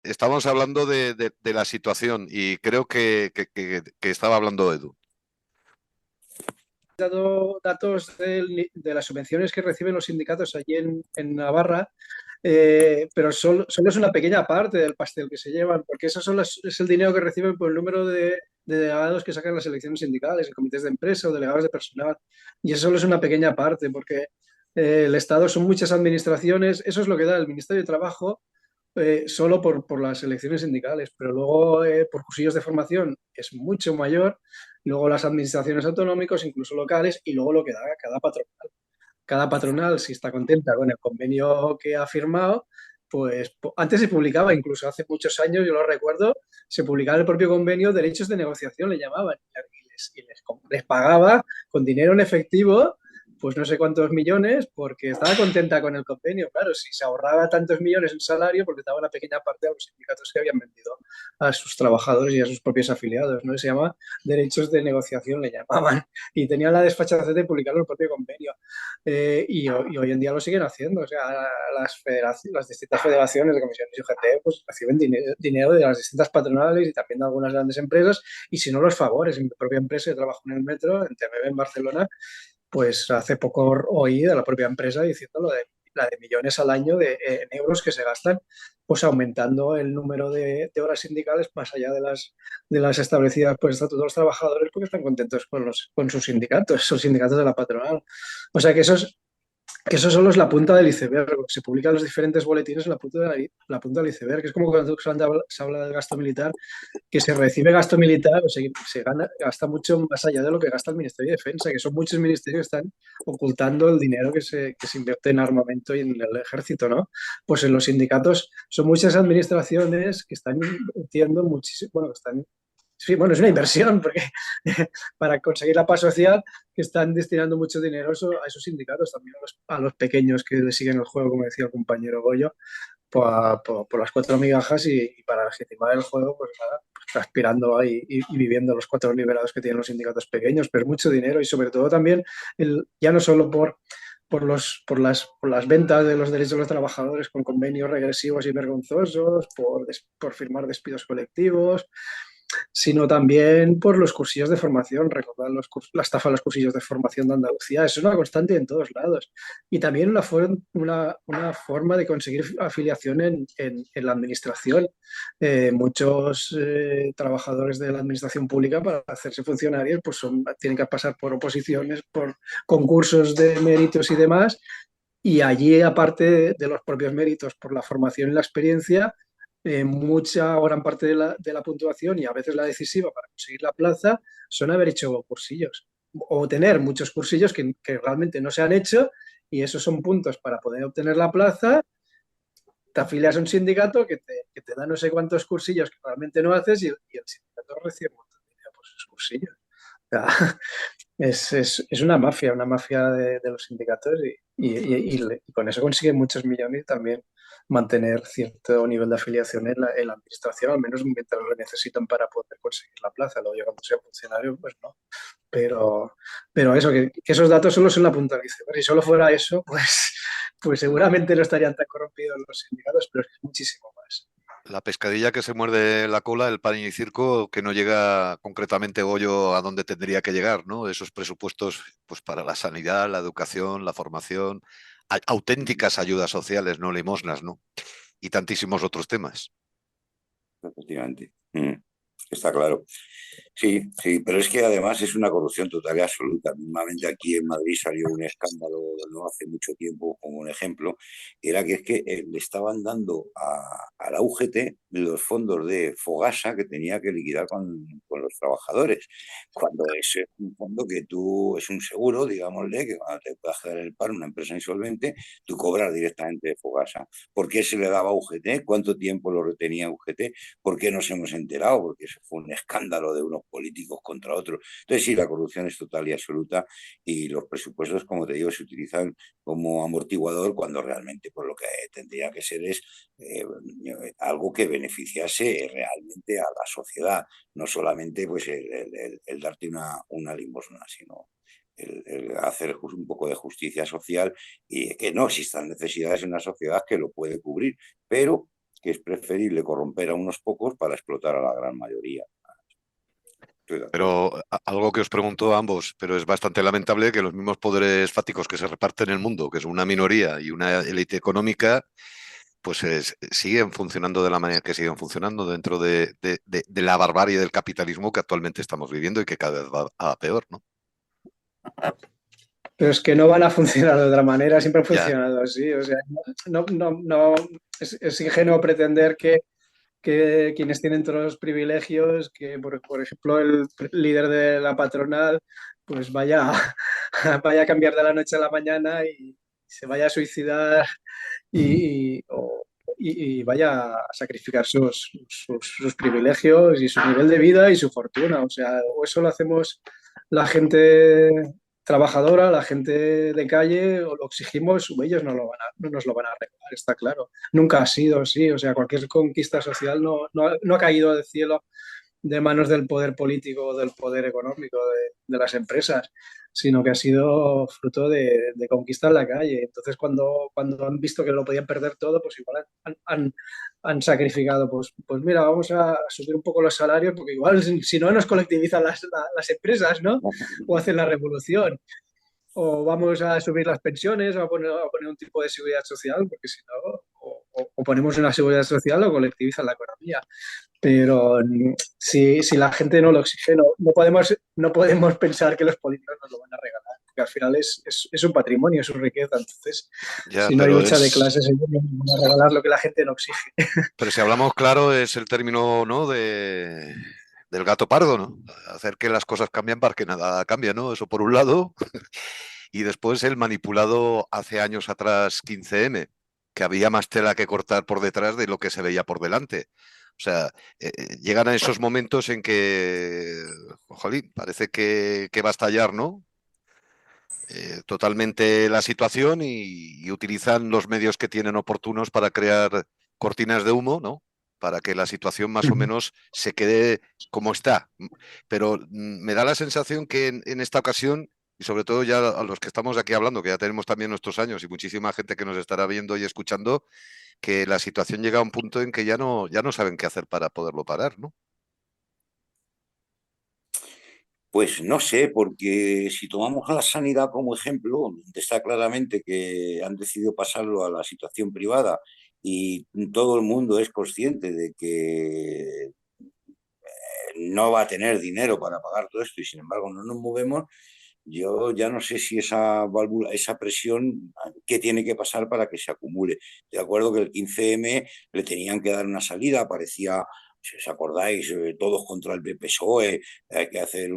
Estábamos hablando de la situación y creo que estaba hablando Edu. Dado datos de las subvenciones que reciben los sindicatos allí en Navarra, pero solo es una pequeña parte del pastel que se llevan, porque eso solo es el dinero que reciben por el número de delegados que sacan las elecciones sindicales, en comités de empresa o delegados de personal. Y eso solo es una pequeña parte, porque el Estado son muchas administraciones, eso es lo que da el Ministerio de Trabajo solo por las elecciones sindicales, pero luego por cursillos de formación es mucho mayor, luego las administraciones autonómicas, incluso locales, y luego lo que da cada patronal. Cada patronal, si está contenta con el convenio que ha firmado, pues antes se publicaba, incluso hace muchos años, yo lo recuerdo, se publicaba el propio convenio, derechos de negociación le llamaban, les pagaba con dinero en efectivo pues no sé cuántos millones, porque estaba contenta con el convenio. Claro, si se ahorraba tantos millones en salario, porque daba una pequeña parte a los sindicatos que habían vendido a sus trabajadores y a sus propios afiliados, ¿no? Se llama derechos de negociación, le llamaban, y tenían la desfachatez de publicarlo en el propio convenio. Y hoy en día lo siguen haciendo, o sea, las distintas federaciones de comisiones y UGT pues reciben dinero de las distintas patronales y también de algunas grandes empresas, y si no los favores, en mi propia empresa, yo trabajo en el metro, en TMB en Barcelona, pues hace poco oí de la propia empresa diciendo la de millones al año en euros que se gastan, pues aumentando el número de horas sindicales más allá de las establecidas por el Estatuto de los Trabajadores, porque están contentos con sus sindicatos de la patronal. O sea que eso solo es la punta del iceberg. Se publican los diferentes boletines en la punta del iceberg. Es como cuando se habla del gasto militar, que se recibe gasto militar, o sea, gasta mucho más allá de lo que gasta el Ministerio de Defensa, que son muchos ministerios que están ocultando el dinero que se invierte en armamento y en el ejército, ¿no? Pues en los sindicatos son muchas administraciones que están invirtiendo muchísimo, bueno, que están. Sí, bueno, es una inversión porque para conseguir la paz social que están destinando mucho dinero a esos sindicatos, también a los pequeños que le siguen el juego, como decía el compañero Goyo, por las cuatro migajas y para legitimar el juego, pues nada, pues aspirando ahí y viviendo los cuatro liberados que tienen los sindicatos pequeños, pero es mucho dinero y sobre todo también, ya no solo por las ventas de los derechos de los trabajadores con convenios regresivos y vergonzosos, por firmar despidos colectivos, sino también por los cursillos de formación. Recordar la estafa de los cursillos de formación de Andalucía, eso es una constante en todos lados. Y también una forma de conseguir afiliación en la administración. Muchos trabajadores de la administración pública para hacerse funcionarios pues tienen que pasar por oposiciones, por concursos de méritos y demás. Y allí, aparte de los propios méritos por la formación y la experiencia, mucha o gran parte de la puntuación y a veces la decisiva para conseguir la plaza son haber hecho cursillos o tener muchos cursillos que realmente no se han hecho, y esos son puntos para poder obtener la plaza. Te afilias a un sindicato que te da no sé cuántos cursillos que realmente no haces, y el sindicato recibe un montón de dinero por esos cursillos. O sea, es una mafia de los sindicatos, y con eso consiguen muchos millones y también mantener cierto nivel de afiliación en la administración, al menos mientras lo necesitan para poder conseguir la plaza. Luego, ya cuando sea funcionario, pues no. Pero, pero eso, que esos datos solo son la punta del iceberg. Si solo fuera eso, pues seguramente no estarían tan corrompidos los sindicatos, pero es muchísimo más. La pescadilla que se muerde la cola, el pan y circo, que no llega concretamente Goyo a donde tendría que llegar, ¿no? Esos presupuestos, pues para la sanidad, la educación, la formación, auténticas ayudas sociales, no limosnas, ¿no? Y tantísimos otros temas. Efectivamente. Está claro. Sí, sí, pero es que además es una corrupción total y absoluta. Mismamente aquí en Madrid salió un escándalo no hace mucho tiempo, como un ejemplo, era que es que le estaban dando a la UGT los fondos de Fogasa que tenía que liquidar con los trabajadores, cuando es un fondo que tú, es un seguro, digámosle, que cuando te puedas quedar en el paro una empresa insolvente, tú cobras directamente de Fogasa. ¿Por qué se le daba a UGT? ¿Cuánto tiempo lo retenía UGT? ¿Por qué nos hemos enterado? Porque eso fue un escándalo de unos políticos contra otros. Entonces, sí, la corrupción es total y absoluta, y los presupuestos, como te digo, se utilizan como amortiguador cuando realmente por lo que tendría que ser es algo que beneficiase realmente a la sociedad, no solamente pues el darte una limosna, sino el hacer un poco de justicia social y que no existan necesidades en una sociedad que lo puede cubrir, pero que es preferible corromper a unos pocos para explotar a la gran mayoría. Estoy de acuerdo. Pero algo que os pregunto a ambos, pero es bastante lamentable que los mismos poderes fácticos que se reparten en el mundo, que es una minoría y una élite económica, pues siguen funcionando de la manera que siguen funcionando dentro de la barbarie del capitalismo que actualmente estamos viviendo y que cada vez va a peor, ¿no? Pero es que no van a funcionar de otra manera, siempre han Ya, funcionado así. O sea, no, es ingenuo pretender que quienes tienen todos los privilegios, que por ejemplo el líder de la patronal, pues vaya a cambiar de la noche a la mañana y se vaya a suicidar y vaya a sacrificar sus privilegios y su nivel de vida y su fortuna. O sea, o eso lo hacemos la gente trabajadora, la gente de calle, o lo exigimos, o ellos no nos lo van a regalar, está claro. Nunca ha sido así, o sea, cualquier conquista social no ha caído del cielo de manos del poder político o del poder económico de las empresas, sino que ha sido fruto de conquista en la calle. Entonces, cuando han visto que lo podían perder todo, pues igual han sacrificado, pues mira, vamos a subir un poco los salarios, porque igual si no nos colectivizan las empresas, ¿no? O hacen la revolución. O vamos a subir las pensiones, o a poner un tipo de seguridad social, porque si no, o ponemos una seguridad social o colectivizan la economía. Pero si la gente no lo exige, no podemos pensar que los políticos nos lo van a regalar, porque al final es un patrimonio, es una riqueza. Entonces, ya, si no hay lucha de clases, ellos no nos van a regalar lo que la gente no exige. pero si hablamos claro, es el término, ¿no? Del gato pardo, ¿no? Hacer que las cosas cambien para que nada cambie, ¿no? Eso por un lado. Y después el manipulado hace años atrás 15M, que había más tela que cortar por detrás de lo que se veía por delante. O sea, llegan a esos momentos en que, jolín, parece que va a estallar, ¿no? Totalmente la situación y utilizan los medios que tienen oportunos para crear cortinas de humo, ¿no? Para que la situación más o menos se quede como está. Pero me da la sensación que en esta ocasión, y sobre todo ya a los que estamos aquí hablando, que ya tenemos también nuestros años y muchísima gente que nos estará viendo y escuchando, que la situación llega a un punto en que ya no saben qué hacer para poderlo parar, ¿no? Pues no sé, porque si tomamos a la sanidad como ejemplo, donde está claramente que han decidido pasarlo a la situación privada y todo el mundo es consciente de que no va a tener dinero para pagar todo esto y sin embargo no nos movemos, yo ya no sé si esa válvula, esa presión, qué tiene que pasar para que se acumule. De acuerdo que el 15M le tenían que dar una salida, parecía, si os acordáis, todos contra el PSOE, hay que hacer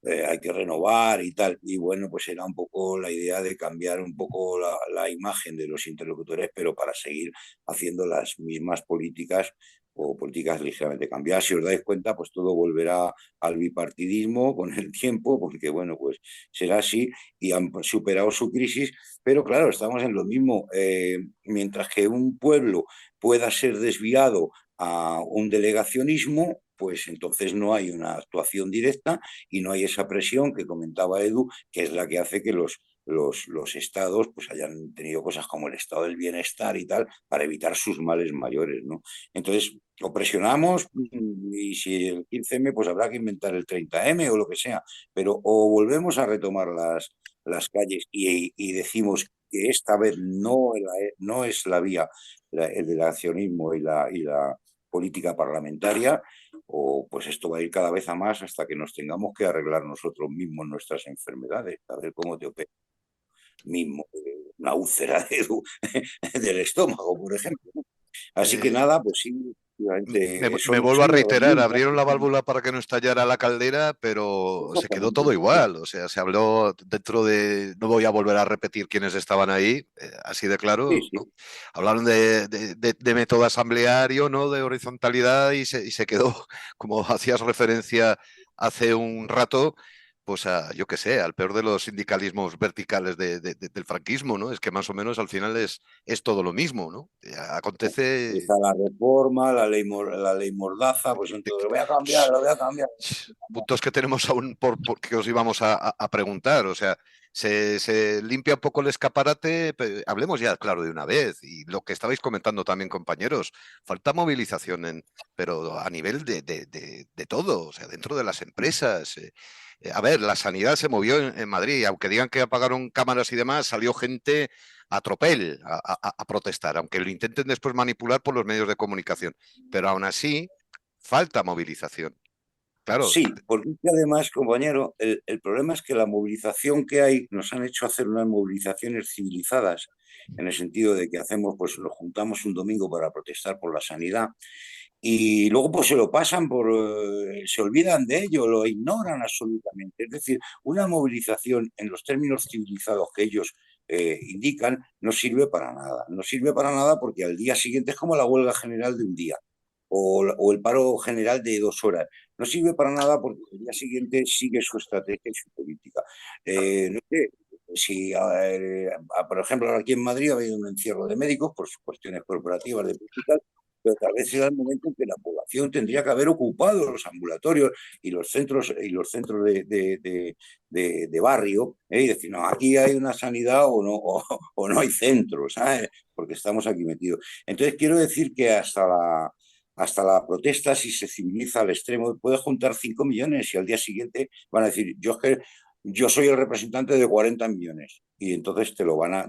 hay que renovar y tal. Y bueno, pues era un poco la idea de cambiar un poco la imagen de los interlocutores, pero para seguir haciendo las mismas políticas o políticas ligeramente cambiadas. Si os dais cuenta, pues todo volverá al bipartidismo con el tiempo, porque bueno, pues será así y han superado su crisis, pero claro, estamos en lo mismo. Mientras que un pueblo pueda ser desviado a un delegacionismo, pues entonces no hay una actuación directa y no hay esa presión que comentaba Edu, que es la que hace que los estados pues hayan tenido cosas como el estado del bienestar y tal para evitar sus males mayores, ¿no? Entonces, o presionamos y si el 15M, pues habrá que inventar el 30M o lo que sea, pero o volvemos a retomar las calles y decimos que esta vez no es la vía el del accionismo y la política parlamentaria, o pues esto va a ir cada vez a más hasta que nos tengamos que arreglar nosotros mismos nuestras enfermedades, a ver cómo te opera mismo una úlcera del estómago, por ejemplo. Así que Eh, nada, pues sí, Me, efectivamente, me son, vuelvo a son reiterar, herramientas. abrieron la válvula para que no estallara la caldera, pero se quedó Exactamente. todo igual. O sea, se habló dentro de, no voy a volver a repetir quiénes estaban ahí, así de Sí, claro, sí. ¿no? Hablaron de método asambleario, ¿no? De horizontalidad y se quedó, como hacías referencia hace un rato, pues yo qué sé, al peor de los sindicalismos verticales del franquismo, ¿no? Es que más o menos al final es todo lo mismo, ¿no? Acontece. Está la reforma, la ley Mordaza, pues entonces lo voy a cambiar. Puntos que tenemos aún porque os íbamos a preguntar. O sea, se limpia un poco el escaparate, hablemos ya, claro, de una vez. Y lo que estabais comentando también, compañeros, falta movilización, pero a nivel de todo, o sea, dentro de las empresas. A ver, la sanidad se movió en Madrid, aunque digan que apagaron cámaras y demás, salió gente a tropel a protestar, aunque lo intenten después manipular por los medios de comunicación. Pero aún así, falta movilización. Claro, Sí, porque es que además, compañero, el problema es que la movilización que hay nos han hecho hacer unas movilizaciones civilizadas, en el sentido de que hacemos, pues nos juntamos un domingo para protestar por la sanidad y luego pues se lo pasan se olvidan de ello, lo ignoran absolutamente. Es decir, una movilización en los términos civilizados que ellos indican no sirve para nada. No sirve para nada porque al día siguiente es como la huelga general de un día o el paro general de 2 horas. No sirve para nada porque el día siguiente sigue su estrategia y su política. No sé, si, por ejemplo, aquí en Madrid ha habido un encierro de médicos por cuestiones corporativas de hospital, pero tal vez será el momento en que la población tendría que haber ocupado los ambulatorios y los centros de barrio, y decir, no, aquí hay una sanidad o no hay centros, ¿sabes? Porque estamos aquí metidos. Entonces, quiero decir que hasta la protesta, si se civiliza al extremo, puede juntar 5 millones y al día siguiente van a decir, yo soy el representante de 40 millones. Y entonces lo van a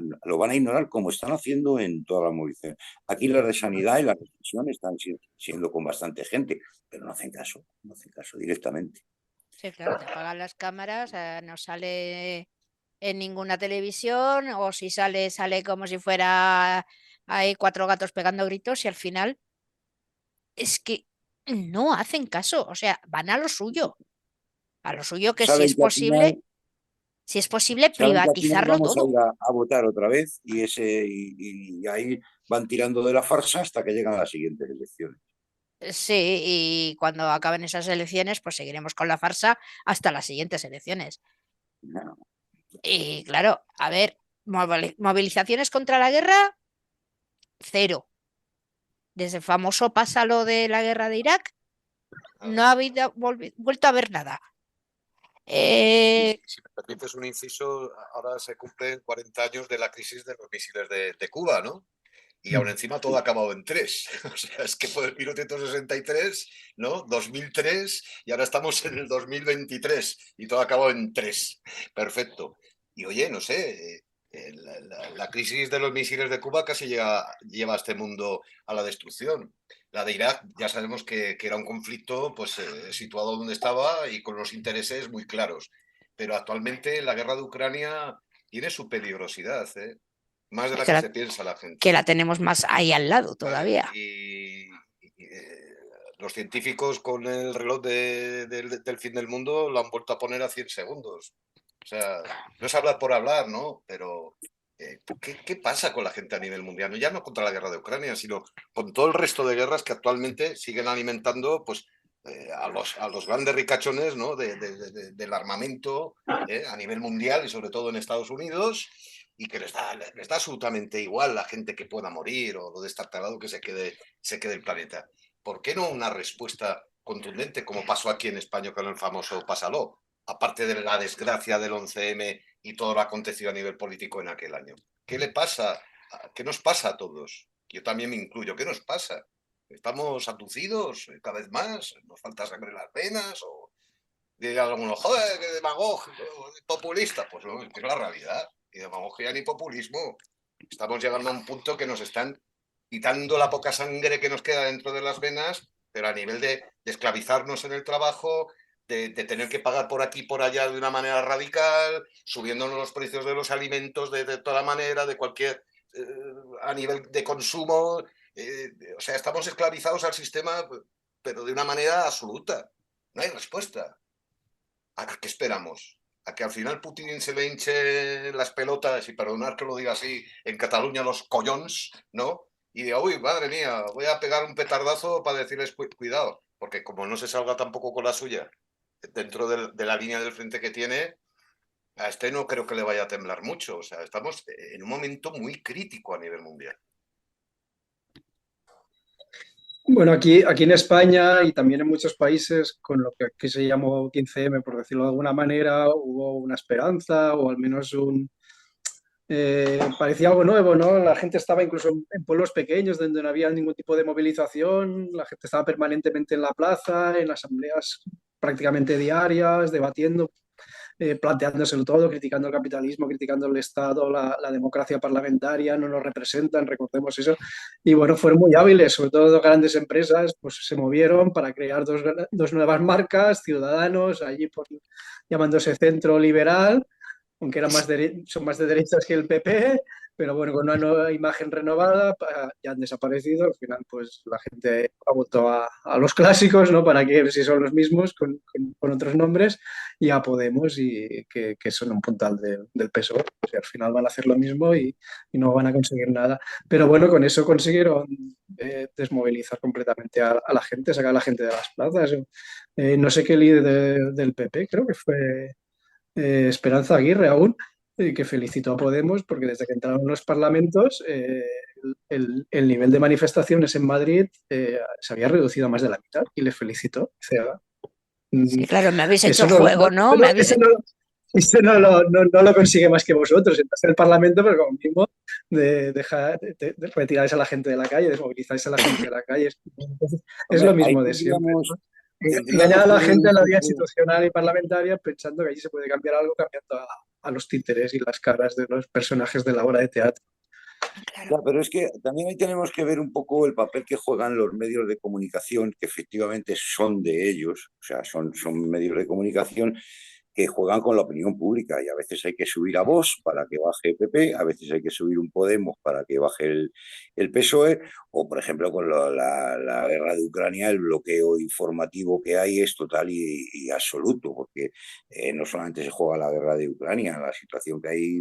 ignorar como están haciendo en toda la movilización. Aquí las de sanidad y la represión están siendo con bastante gente, pero no hacen caso directamente. Sí, claro, te apagan las cámaras, no sale en ninguna televisión, o si sale, sale como si fuera hay 4 gatos pegando gritos y al final es que no hacen caso, o sea, van a lo suyo que Saben que al final si es posible Saben que al final privatizarlo vamos a todo. ir a votar otra vez y ahí van tirando de la farsa hasta que llegan a las siguientes elecciones. Sí, y cuando acaben esas elecciones, pues seguiremos con la farsa hasta las siguientes elecciones. No, Y claro, a ver, movilizaciones contra la guerra, cero. Desde el famoso pasa lo de la guerra de Irak, no ha habido, vuelto a ver nada. y Eh, si me permites un inciso, ahora se cumplen 40 años de la crisis de los misiles de Cuba, ¿no? Y aún encima todo ha acabado en tres. O sea, es que fue el 1963, ¿no? 2003 y ahora estamos en el 2023 y todo ha acabado en tres. Perfecto. Y oye, no sé, la crisis de los misiles de Cuba casi lleva a este mundo a la destrucción. La de Irak ya sabemos que era un conflicto pues, situado donde estaba y con los intereses muy claros. Pero actualmente la guerra de Ucrania tiene su peligrosidad, ¿eh? Más de es la que que la, se piensa la que gente. la tenemos más ahí al lado ¿Vale? todavía. Y los científicos con el reloj del fin del mundo lo han vuelto a poner a 100 segundos. O sea, no es hablar por hablar, ¿no? Pero ¿qué pasa con la gente a nivel mundial? Ya no contra la guerra de Ucrania, sino con todo el resto de guerras que actualmente siguen alimentando pues, a los grandes ricachones, ¿no? Del armamento a nivel mundial y sobre todo en Estados Unidos y que les da absolutamente igual la gente que pueda morir o lo destartalado que se quede el planeta. ¿Por qué no una respuesta contundente como pasó aquí en España con el famoso Pásalo? Aparte de la desgracia del 11M y todo lo acontecido a nivel político en aquel año. ¿Qué le pasa? ¿Qué nos pasa a todos? Yo también me incluyo. ¿Qué nos pasa? ¿Estamos aducidos cada vez más? ¿Nos falta sangre en las venas? ¿O diría alguno, joder, qué demagógico, populista? Pues no, es que es la realidad. Ni demagogia ni populismo. Estamos llegando a un punto que nos están quitando la poca sangre que nos queda dentro de las venas, pero a nivel de esclavizarnos en el trabajo, de tener que pagar por aquí y por allá de una manera radical, subiéndonos los precios de los alimentos de toda manera, de cualquier, a nivel de consumo. O sea, estamos esclavizados al sistema, pero de una manera absoluta. No hay respuesta. ¿A qué esperamos? ¿A que al final Putin se le hinche las pelotas, y perdonar que lo diga así, en Cataluña los collons, ¿no? Y diga, uy, madre mía, voy a pegar un petardazo para decirles cuidado, porque como no se salga tampoco con la suya dentro de la línea del frente que tiene, a este no creo que le vaya a temblar mucho. O sea, estamos en un momento muy crítico a nivel mundial. Bueno, aquí en España y también en muchos países, con lo que aquí se llamó 15M, por decirlo de alguna manera, hubo una esperanza o al menos parecía algo nuevo, ¿no? La gente estaba incluso en pueblos pequeños donde no había ningún tipo de movilización, la gente estaba permanentemente en la plaza, en asambleas prácticamente diarias, debatiendo, planteándoselo todo, criticando el capitalismo, criticando el Estado, la democracia parlamentaria, no nos representan, recordemos eso. Y bueno, fueron muy hábiles, sobre todo grandes empresas, pues se movieron para crear dos nuevas marcas, Ciudadanos, allí llamándose Centro Liberal, aunque son más de derechas que el PP, pero bueno, con una nueva imagen renovada, ya han desaparecido. Al final, pues la gente ha vuelto a los clásicos, ¿no? Para que ver si son los mismos, con otros nombres, y a Podemos, y que son un puntal del PSOE. O sea, al final van a hacer lo mismo y no van a conseguir nada. Pero bueno, con eso consiguieron desmovilizar completamente a la gente, sacar a la gente de las plazas. No sé qué líder del PP, creo que fue Esperanza Aguirre aún, que felicitó a Podemos porque desde que entraron los parlamentos el nivel de manifestaciones en Madrid se había reducido a más de la mitad y le felicitó. O sea, mm, Sí, claro, me habéis hecho eso el juego, ¿no? no lo consigue más que vosotros, entonces el Parlamento, pero como mismo de retiráis a la gente de la calle, desmovilizáis a la gente de la calle. Entonces, es Hombre, lo ahí mismo de siempre, ¿no? Engañar tendríamos a que la ver gente un en la vida poco. institucional y parlamentaria pensando que allí se puede cambiar algo cambiando a los títeres y las caras de los personajes de la obra de teatro. Ya, Claro. pero es que también ahí tenemos que ver un poco el papel que juegan los medios de comunicación, que efectivamente son de ellos, o sea, son medios de comunicación que juegan con la opinión pública y a veces hay que subir a Vox para que baje el PP, a veces hay que subir un Podemos para que baje el PSOE, o por ejemplo con la guerra de Ucrania, el bloqueo informativo que hay es total y absoluto, porque no solamente se juega la guerra de Ucrania, la situación que hay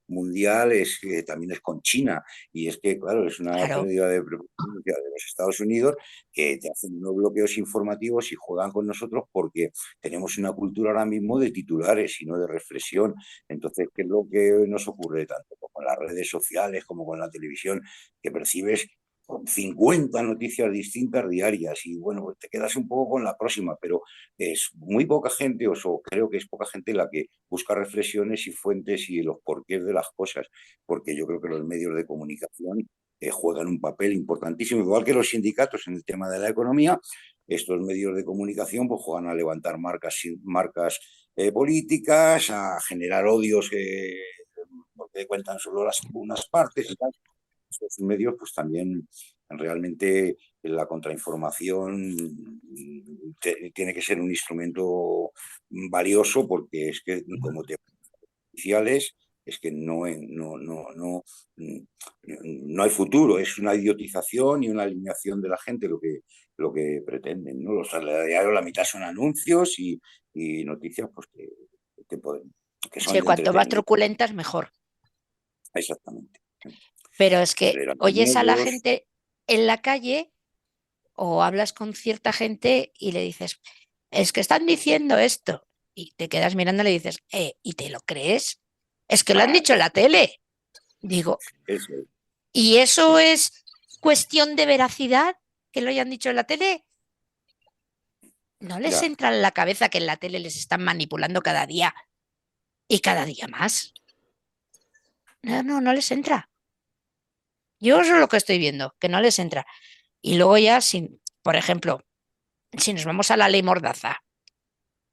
mundial es que también es con China, y es que, claro, es una Claro. pérdida de prepotencia de los Estados Unidos que te hacen unos bloqueos informativos y juegan con nosotros porque tenemos una cultura ahora mismo de titulares y no de reflexión. Entonces, ¿qué es lo que nos ocurre tanto con las redes sociales como con la televisión? Que percibes 50 noticias distintas diarias y bueno, pues te quedas un poco con la próxima, pero es muy poca gente, creo que es poca gente la que busca reflexiones y fuentes y los porqués de las cosas, porque yo creo que los medios de comunicación juegan un papel importantísimo, igual que los sindicatos en el tema de la economía. Estos medios de comunicación pues juegan a levantar marcas políticas, a generar odios porque cuentan solo unas partes y tal. Estos medios pues también realmente la contrainformación tiene que ser un instrumento valioso porque es que como te oficiales es que no hay futuro, es una idiotización y una alineación de la gente lo que pretenden, ¿no? Los diarios la mitad son anuncios y noticias pues que son Sí, de cuanto más entretenimiento. truculentas, mejor. Exactamente. Pero es que oyes a la Entretenimientos, gente en la calle o hablas con cierta gente y le dices, es que están diciendo esto. Y te quedas mirando y le dices, ¿y te lo crees? Es que lo han dicho en la tele. Digo, eso, ¿y eso es cuestión de veracidad que lo hayan dicho en la tele? ¿No les ya. entra en la cabeza que en la tele les están manipulando cada día y cada día más? No, no, no les entra. Yo eso es lo que estoy viendo, que no les entra. Y luego ya, por ejemplo, si nos vamos a la ley Mordaza,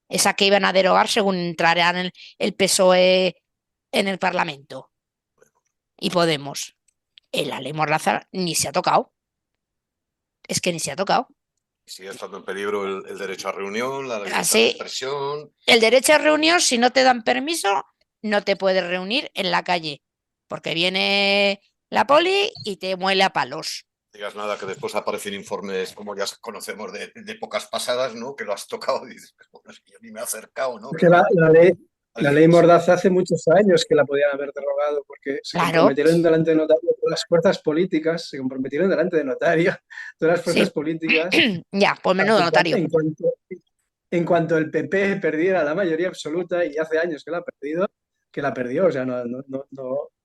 esa que iban a derogar según entraran el PSOE en el Parlamento y Podemos, en la ley Mordaza ni se ha tocado. Es que ni se ha tocado. Sigue estando en peligro el derecho a reunión, la libertad de Así, expresión. el derecho a reunión, si no te dan permiso, no te puedes reunir en la calle, porque viene la poli y te muele a palos. Digas nada, que después aparecen informes, como ya conocemos, de épocas pasadas, ¿no? Que lo has tocado y dices, bueno, es que yo ni me he acercado, ¿no? Que la ley Sí, Mordaza hace muchos años que la podían haber derogado porque se Claro, comprometieron delante de notario, todas las fuerzas políticas se comprometieron delante de notario, todas las fuerzas sí. políticas, Ya, pues a menudo que notario. en cuanto el PP perdiera la mayoría absoluta, y hace años que la perdió, o sea, No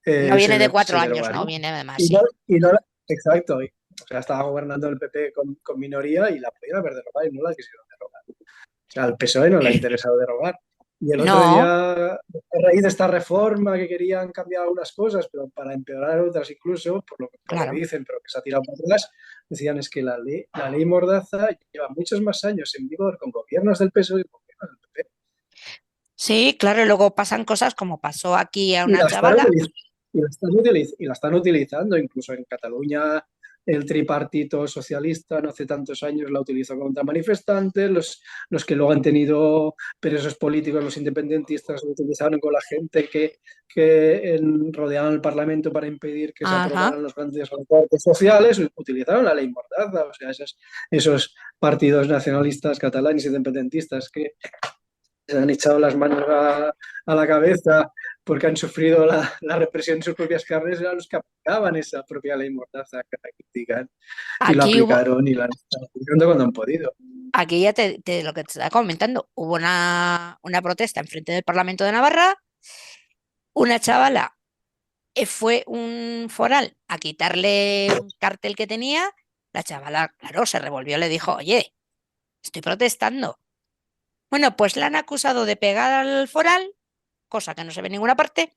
viene de se 4 años, no derogaron. viene de más, Y no, sí. y no, exacto, O sea, estaba gobernando el PP con minoría y la podían haber derogado y no la quisieron derogar. O sea, al PSOE no le ha interesado derogar. Y el otro No, día, a raíz de esta reforma que querían cambiar algunas cosas, pero para empeorar otras incluso, por lo que claro. dicen, pero que se ha tirado para atrás, decían es que la ley Mordaza lleva muchos más años en vigor con gobiernos del PSOE y con gobiernos del PP. Sí, claro, y luego pasan cosas como pasó aquí a Y una la están, chavala. y la están utilizando, incluso en Cataluña el tripartito socialista no hace tantos años la utilizó contra manifestantes, los que luego han tenido presos políticos, los independentistas, lo utilizaron con la gente que rodeaban el Parlamento para impedir que se Ajá. aprobaran los grandes recortes sociales, utilizaron la ley Mordaza, o sea, esos partidos nacionalistas catalanes independentistas que se han echado las manos a la cabeza porque han sufrido la represión en sus propias carnes, eran los que aplicaban esa propia ley Mordaza que la critican y la Aquí hubo, aplicaron y la están aplicando cuando han podido. aquí ya lo que te estaba comentando, hubo una protesta enfrente del Parlamento de Navarra, una chavala fue un foral a quitarle un cartel que tenía, la chavala, claro, se revolvió y le dijo, oye, estoy protestando. Bueno, pues la han acusado de pegar al foral, cosa que no se ve en ninguna parte,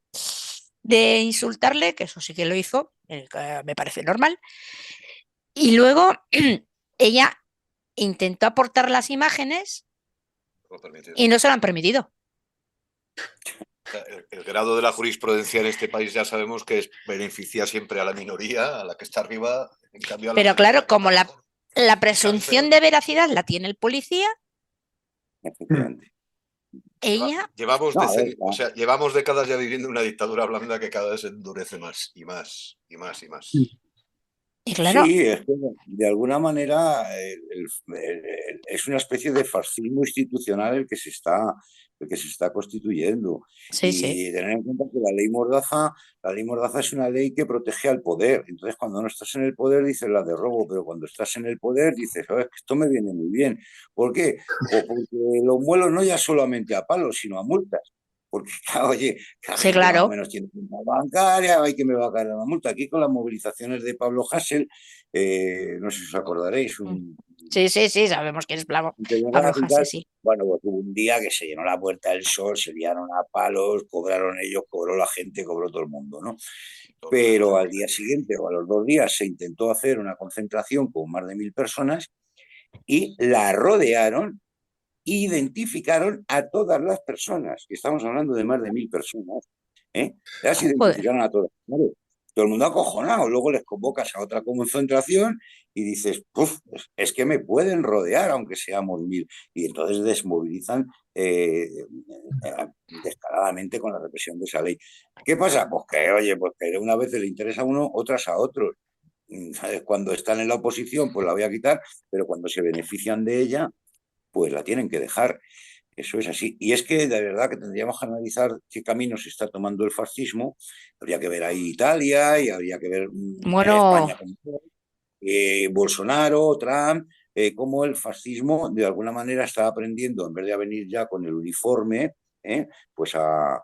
de insultarle, que eso sí que lo hizo, que me parece normal, y luego ella intentó aportar las imágenes Lo permitido. y no se lo han permitido. El grado de la jurisprudencia en este país ya sabemos que beneficia siempre a la minoría, a la que está arriba, en cambio a la Pero minoría claro, que está como abajo. la presunción de veracidad la tiene el policía, Efectivamente. ella, Llevamos, No, a ver, o sea, llevamos décadas ya viviendo una dictadura blanda que cada vez se endurece más y más y más y más. y claro, sí, es que de alguna manera es una especie de fascismo institucional el que se está constituyendo. sí, sí, Y tener en cuenta que la ley Mordaza es una ley que protege al poder. Entonces, cuando no estás en el poder, dices la de robo, pero cuando estás en el poder, dices, "Oh, es que esto me viene muy bien". ¿Por qué? Pues porque los muelos no ya solamente a palos, sino a multas. Porque, claro, oye, la sí, gente más o claro, menos tiene cuenta bancaria, hay que me va a caer una multa. Aquí con las movilizaciones de Pablo Hasél, no sé si os acordaréis, un sí, sí, sí, sabemos quién es Pablo y Hasél, tal. sí. Bueno, pues hubo un día que se llenó la Puerta del Sol, se liaron a palos, cobraron ellos, cobró la gente, cobró todo el mundo, ¿no? Pero al día siguiente o a los 2 días se intentó hacer una concentración con más de 1000 personas y la rodearon e identificaron a todas las personas, que estamos hablando de más de 1000 personas, ¿eh? Las Joder, identificaron a todas. Claro, todo el mundo acojonado. Luego les convocas a otra concentración y dices, Puf, es que me pueden rodear aunque seamos 1000. Y entonces desmovilizan descaradamente con la represión de esa ley. ¿Qué pasa? Pues que, oye, pues que una vez le interesa a uno, otras a otros. ¿Sabes? Cuando están en la oposición, pues la voy a quitar, pero cuando se benefician de ella, pues la tienen que dejar. Eso es así. Y es que de verdad que tendríamos que analizar qué camino se está tomando el fascismo. Habría que ver ahí Italia y habría que ver bueno, España, Bolsonaro, Trump, cómo el fascismo de alguna manera está aprendiendo, en vez de venir ya con el uniforme, pues a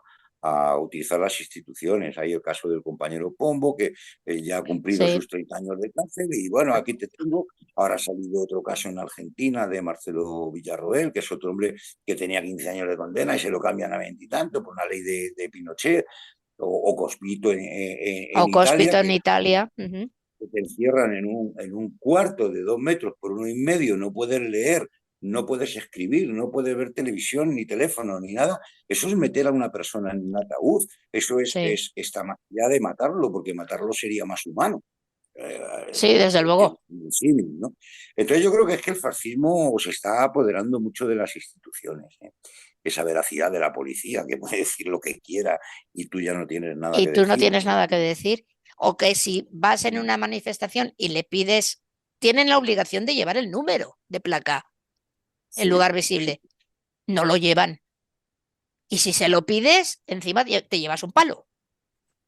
utilizar las instituciones. Hay el caso del compañero Pombo, que ya ha cumplido sí, sus 30 años de cárcel y bueno, aquí te tengo. Ahora ha salido otro caso en Argentina de Marcelo Villarroel, que es otro hombre que tenía 15 años de condena y se lo cambian a 20 y tanto por una ley de Pinochet, o Cospito o en Italia, Cospito en que Italia, ujú, te encierran en un cuarto de 2 metros por 1,5, no puedes leer, no puedes escribir, no puedes ver televisión, ni teléfono, ni nada. Eso es meter a una persona en un ataúd. Eso sí, está más allá de matarlo, porque matarlo sería más humano. sí, desde luego. Sí, ¿no? Entonces yo creo que es que el fascismo se está apoderando mucho de las instituciones, ¿eh? Esa veracidad de la policía, que puede decir lo que quiera y tú ya no tienes nada Y que tú no decir. tienes nada que decir, o que si vas en una manifestación y le pides, tienen la obligación de llevar el número de placa en Sí, lugar visible, no lo llevan. Y si se lo pides, encima te llevas un palo.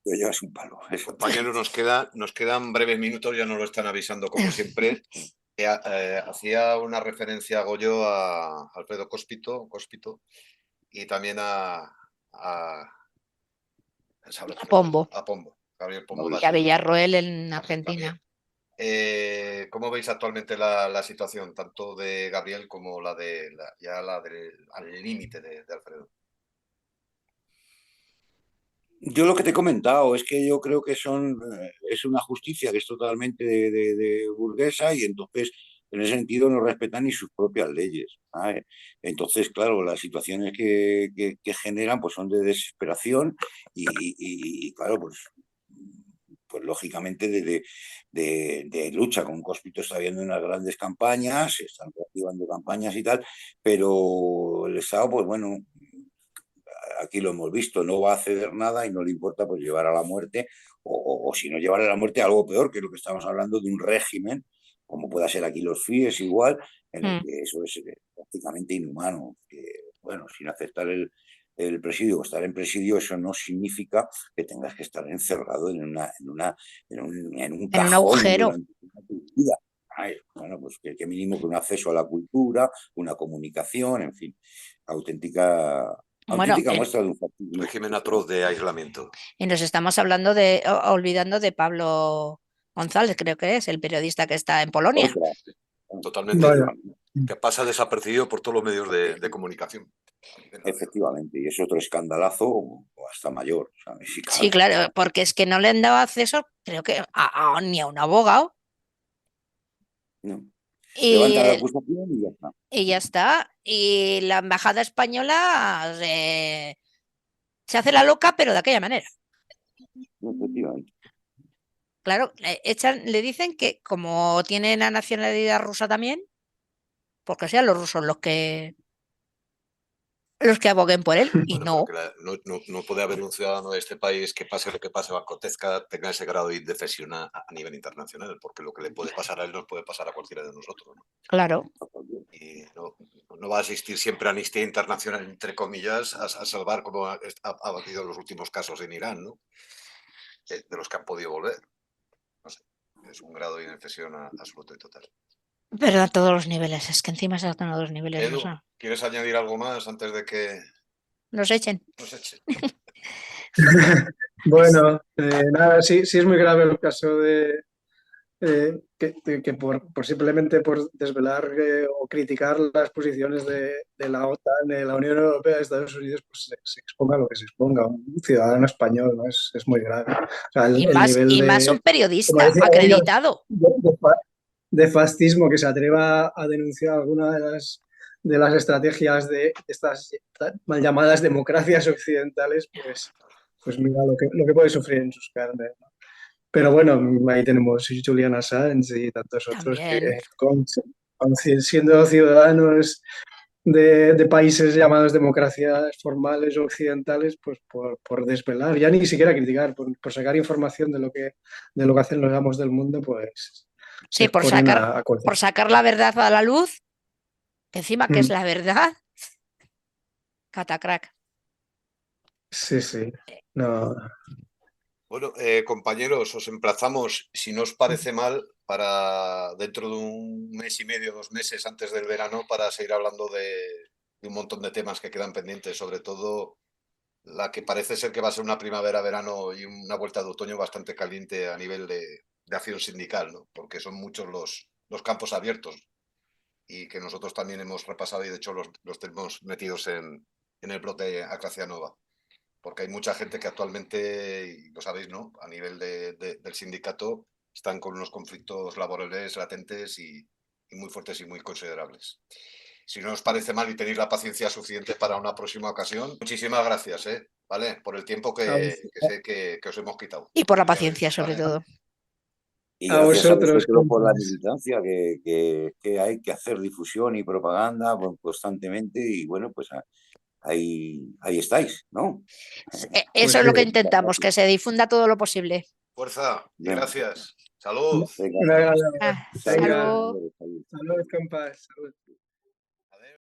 te llevas un palo. Compañeros, nos quedan breves minutos, ya nos lo están avisando como siempre. Hacía una referencia a Goyo, a Alfredo Cospito y también a, A Pombo a Pombo, Gabriel Pombo No, y a Dassi. Villarroel en También. Argentina. ¿Cómo veis actualmente la situación, tanto de Gabriel como la al límite de Alfredo? Yo lo que te he comentado es que yo creo que es una justicia que es totalmente de burguesa y entonces en ese sentido no respetan ni sus propias leyes, ¿sabes? Entonces, claro, las situaciones que generan pues son de desesperación y, claro, pues lógicamente de lucha con Cospito está habiendo unas grandes campañas, se están reactivando campañas y tal, pero el Estado, pues bueno, aquí lo hemos visto, no va a ceder nada y no le importa pues llevar a la muerte o si no llevar a la muerte algo peor, que lo que estamos hablando de un régimen, como pueda ser aquí los FIES igual, en el que eso es prácticamente inhumano. Que, bueno, sin aceptar el presidio o estar en presidio, eso no significa que tengas que estar encerrado en un En un cajón agujero. durante toda tu vida. Ay, bueno, pues que mínimo que un acceso a la cultura, una comunicación, en fin, auténtica Bueno, auténtica muestra de un fascismo. Régimen atroz de aislamiento. y nos estamos hablando olvidando de Pablo González, creo que es el periodista que está en Polonia. Otra, Totalmente. Vaya. Que pasa desapercibido por todos los medios de comunicación. efectivamente, y es otro escandalazo o hasta mayor, ¿sabes? Sí, Sí, claro. claro, porque es que no le han dado acceso, creo que ni a un abogado. No. Y, Levanta la acusación y ya está. y ya está. Y la embajada española se hace la loca, pero de aquella manera. Efectivamente. Claro, le dicen que como tiene la nacionalidad rusa también, porque sean los rusos los que aboguen por él. Y Bueno, no, pero no puede haber un ciudadano de este país que pase lo que pase, acontezca, tenga ese grado de indefensión a nivel internacional, porque lo que le puede pasar a él nos puede pasar a cualquiera de nosotros, ¿no? claro. Y no va a existir siempre Amnistía Internacional, entre comillas, a salvar como ha habido en los últimos casos en Irán, ¿no? De los que han podido volver. No sé, es un grado de indefensión absoluto y total. Pero a todos los niveles, es que encima se a todos los niveles. Edu, ¿quieres añadir algo más antes de que Nos echen. nos echen? Bueno, nada, sí, sí es muy grave el caso que por simplemente por desvelar o criticar las posiciones de la OTAN, de la Unión Europea, de Estados Unidos, pues se exponga lo que se exponga. Un ciudadano español, ¿no? Es muy grave. O sea, Y el más, nivel y más un de, como periodista decía ellos, acreditado. de fascismo que se atreva a denunciar alguna de las estrategias de estas mal llamadas democracias occidentales, pues mira lo que puede sufrir en sus carnes, ¿no? Pero bueno, ahí tenemos Julian Assange y tantos otros que También. siendo ciudadanos de países llamados democracias formales occidentales, pues por desvelar, ya ni siquiera criticar, por sacar información de lo que hacen los amos del mundo, pues se Sí, exponen a cualquier. por sacar la verdad a la luz, encima que es Mm. la verdad, catacrack. Sí, sí. No. Bueno, compañeros, os emplazamos, si no os parece mal, para dentro de un mes y medio, 2 meses antes del verano, para seguir hablando de un montón de temas que quedan pendientes, sobre todo la que parece ser que va a ser una primavera-verano y una vuelta de otoño bastante caliente a nivel de acción sindical, ¿no? Porque son muchos los campos abiertos y que nosotros también hemos repasado y de hecho los tenemos metidos en el blog de Acracia Nova. Porque hay mucha gente que actualmente, y lo sabéis, ¿no? A nivel del sindicato están con unos conflictos laborales latentes y muy fuertes y muy considerables. Si no os parece mal y tenéis la paciencia suficiente para una próxima ocasión, muchísimas gracias, ¿vale? Por el tiempo que sé que os hemos quitado. Y por la paciencia, sobre ¿Vale? todo. Y A gracias a vosotros, vosotros por la compas. militancia, que hay que hacer difusión y propaganda pues, constantemente y bueno, pues ahí estáis, ¿no? Eso Pues es sí. lo que intentamos, que se difunda todo lo posible. Fuerza y Venga, gracias. Salud. venga, Una- Ah, salud, Venga, salud. señores, salud. salud, compas. Salud.